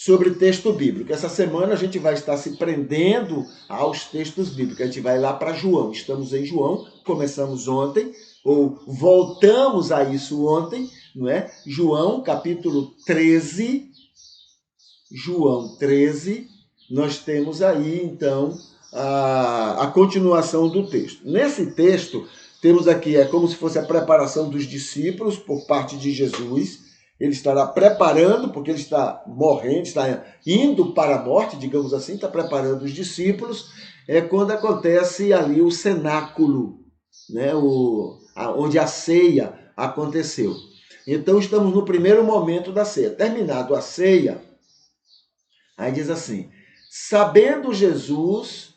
sobre texto bíblico. Essa semana a gente vai estar se prendendo aos textos bíblicos. A gente vai lá para João. Estamos em João, começamos ontem, ou voltamos a isso ontem, não é? João, capítulo 13. João 13, nós temos aí, então, a continuação do texto. Nesse texto, temos aqui, é como se fosse a preparação dos discípulos por parte de Jesus. Ele estará preparando, porque ele está morrendo, está indo para a morte, digamos assim, está preparando os discípulos. É quando acontece ali o cenáculo, né? Onde a ceia aconteceu. Então, estamos no primeiro momento da ceia. Terminado a ceia, aí diz assim: sabendo Jesus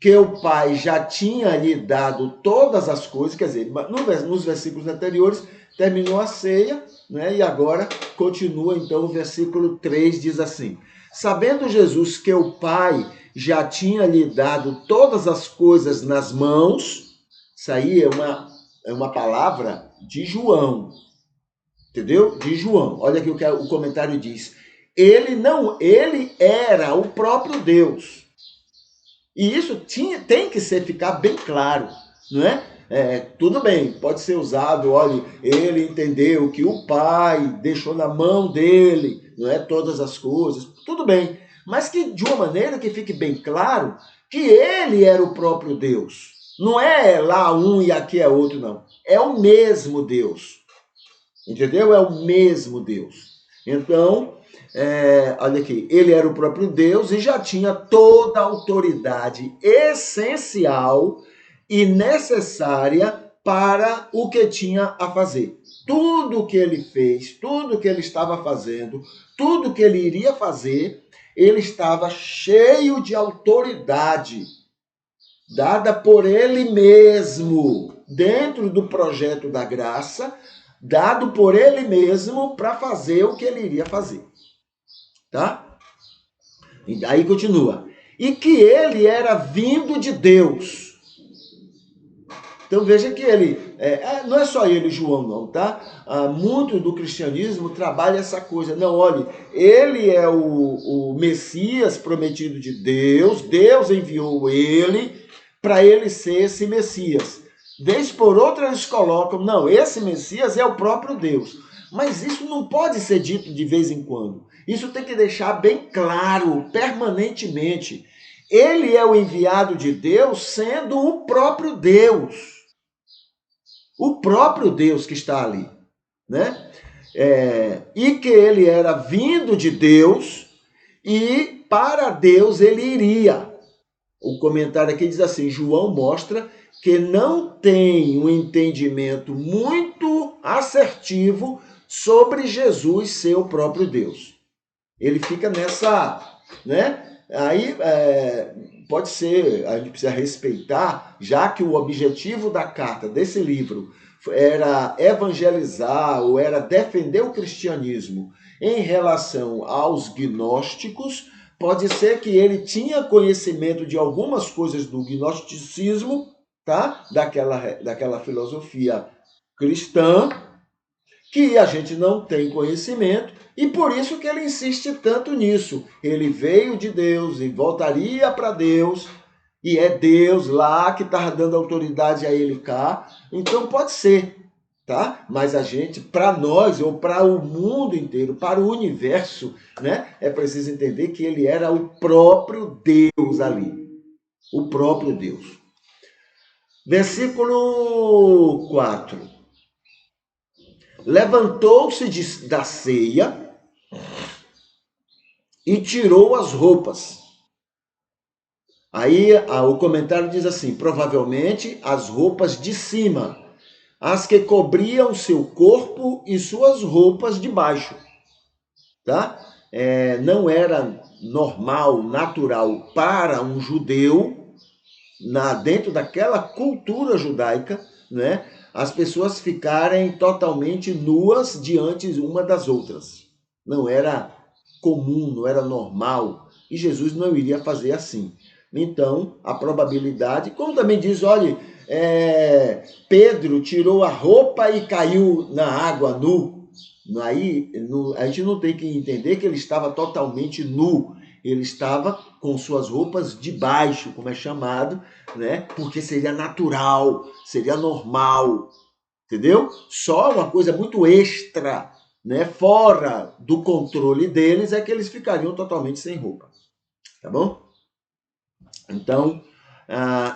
que o Pai já tinha lhe dado todas as coisas, quer dizer, nos versículos anteriores terminou a ceia, né? E agora continua, então, o versículo 3 diz assim: sabendo Jesus que o Pai já tinha lhe dado todas as coisas nas mãos. Isso aí é uma palavra de João, entendeu? De João. Olha aqui o que o comentário diz. Ele era o próprio Deus. E isso tem que ficar bem claro, não é? Tudo bem, pode ser usado, olha, ele entendeu que o Pai deixou na mão dele, não é, todas as coisas, tudo bem, mas que de uma maneira que fique bem claro que ele era o próprio Deus. Não é lá um e aqui é outro, não. É o mesmo Deus. Entendeu? É o mesmo Deus. Então, olha aqui, ele era o próprio Deus e já tinha toda a autoridade essencial e necessária para o que tinha a fazer. Tudo que ele fez, tudo que ele estava fazendo, tudo que ele iria fazer, ele estava cheio de autoridade, dada por ele mesmo, dentro do projeto da graça, dado por ele mesmo para fazer o que ele iria fazer. Tá? E aí continua. E que ele era vindo de Deus. Então veja que ele, não é só ele, João, não, tá? Muito do cristianismo trabalha essa coisa. Não, olhe, ele é o Messias prometido de Deus, Deus enviou ele para ele ser esse Messias. Vez por outra eles colocam, não, esse Messias é o próprio Deus. Mas isso não pode ser dito de vez em quando. Isso tem que deixar bem claro, permanentemente. Ele é o enviado de Deus, sendo o próprio Deus. O próprio Deus que está ali, né? E que ele era vindo de Deus e para Deus ele iria. O comentário aqui diz assim: João mostra que não tem um entendimento muito assertivo sobre Jesus ser o próprio Deus. Ele fica nessa, né? Aí pode ser, a gente precisa respeitar, já que o objetivo da carta, desse livro, era evangelizar ou era defender o cristianismo em relação aos gnósticos. Pode ser que ele tinha conhecimento de algumas coisas do gnosticismo, tá? Daquela filosofia cristã, que a gente não tem conhecimento, e por isso que ele insiste tanto nisso. Ele veio de Deus e voltaria para Deus, e é Deus lá que está dando autoridade a ele cá. Então pode ser, tá? Mas a gente, para nós, ou para o mundo inteiro, para o universo, né, é preciso entender que ele era o próprio Deus ali. O próprio Deus. Versículo 4. Levantou-se da ceia e tirou as roupas. Aí o comentário diz assim: provavelmente as roupas de cima, as que cobriam seu corpo e suas roupas de baixo. Tá? Não era normal, natural para um judeu, dentro daquela cultura judaica, né, as pessoas ficarem totalmente nuas diante uma das outras. Não era comum, não era normal. E Jesus não iria fazer assim. Então, a probabilidade, como também diz, olha, Pedro tirou a roupa e caiu na água nu. Aí, a gente não tem que entender que ele estava totalmente nu. Ele estava com suas roupas de baixo, como é chamado, né? Porque seria natural, seria normal, entendeu? Só uma coisa muito extra, né? Fora do controle deles é que eles ficariam totalmente sem roupa, tá bom? Então,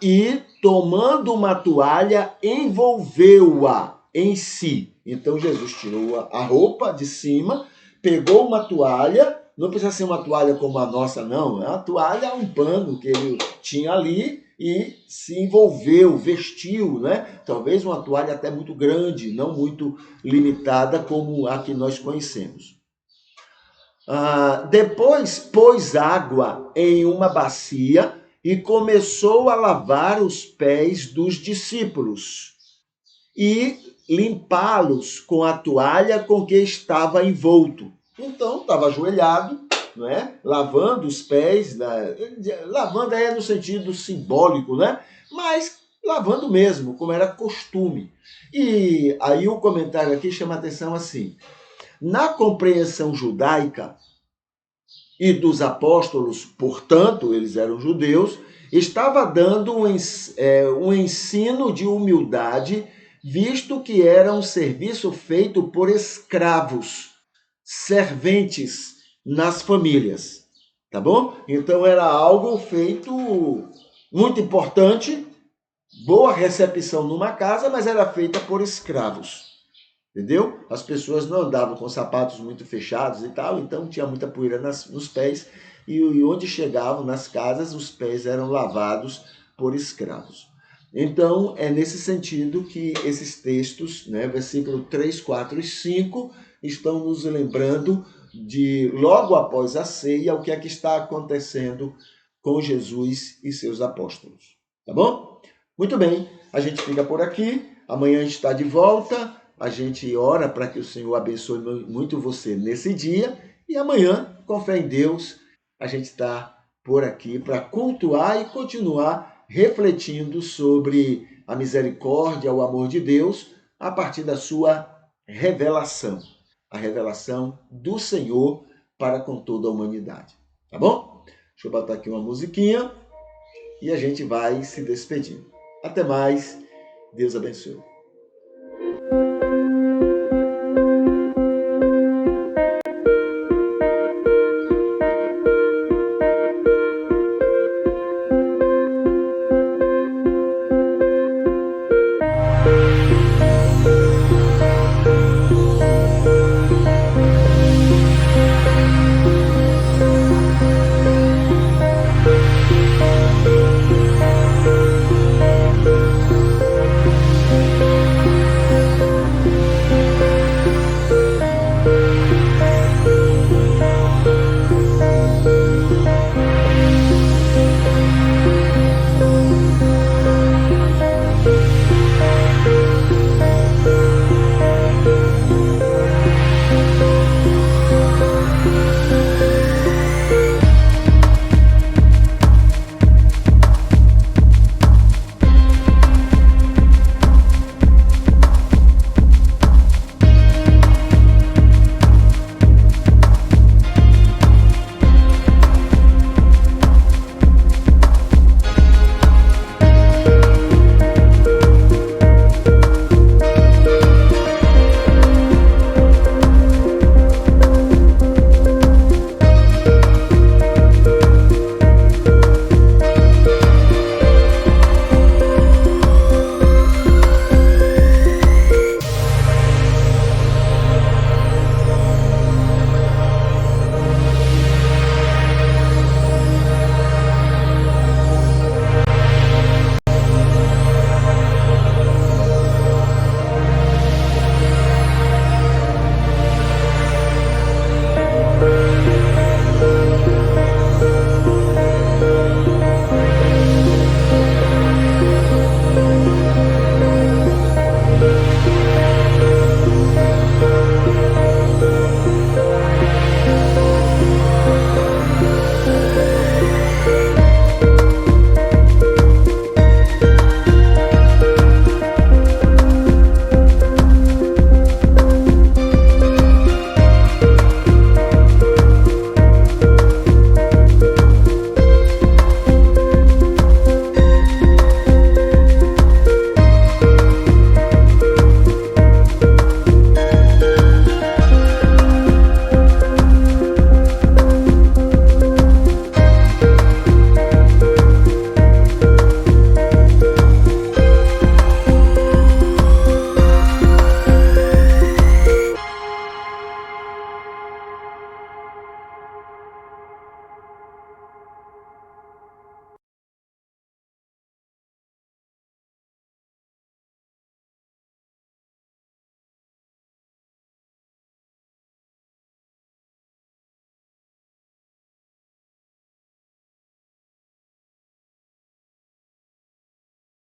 e tomando uma toalha, envolveu-a em si. Então Jesus tirou a roupa de cima, pegou uma toalha, não precisa ser uma toalha como a nossa, não. É uma toalha, um pano que ele tinha ali e se envolveu, vestiu, né? Talvez uma toalha até muito grande, não muito limitada como a que nós conhecemos. Depois pôs água em uma bacia e começou a lavar os pés dos discípulos e limpá-los com a toalha com que estava envolto. Então, estava ajoelhado, não é? Lavando os pés, lavando é no sentido simbólico, né? Mas lavando mesmo, como era costume. E aí o comentário aqui chama a atenção assim: na compreensão judaica e dos apóstolos, portanto, eles eram judeus, estava dando um ensino de humildade, visto que era um serviço feito por escravos, serventes nas famílias, tá bom? Então era algo feito muito importante, boa recepção numa casa, mas era feita por escravos. Entendeu? As pessoas não andavam com sapatos muito fechados e tal, então tinha muita poeira nos pés, e onde chegavam nas casas, os pés eram lavados por escravos. Então, é nesse sentido que esses textos, né, versículo 3, 4 e 5, estão nos lembrando de, logo após a ceia, o que é que está acontecendo com Jesus e seus apóstolos. Tá bom? Muito bem, a gente fica por aqui, amanhã a gente está de volta. A gente ora para que o Senhor abençoe muito você nesse dia. E amanhã, com fé em Deus, a gente está por aqui para cultuar e continuar refletindo sobre a misericórdia, o amor de Deus, a partir da sua revelação. A revelação do Senhor para com toda a humanidade. Tá bom? Deixa eu botar aqui uma musiquinha e a gente vai se despedindo. Até mais. Deus abençoe.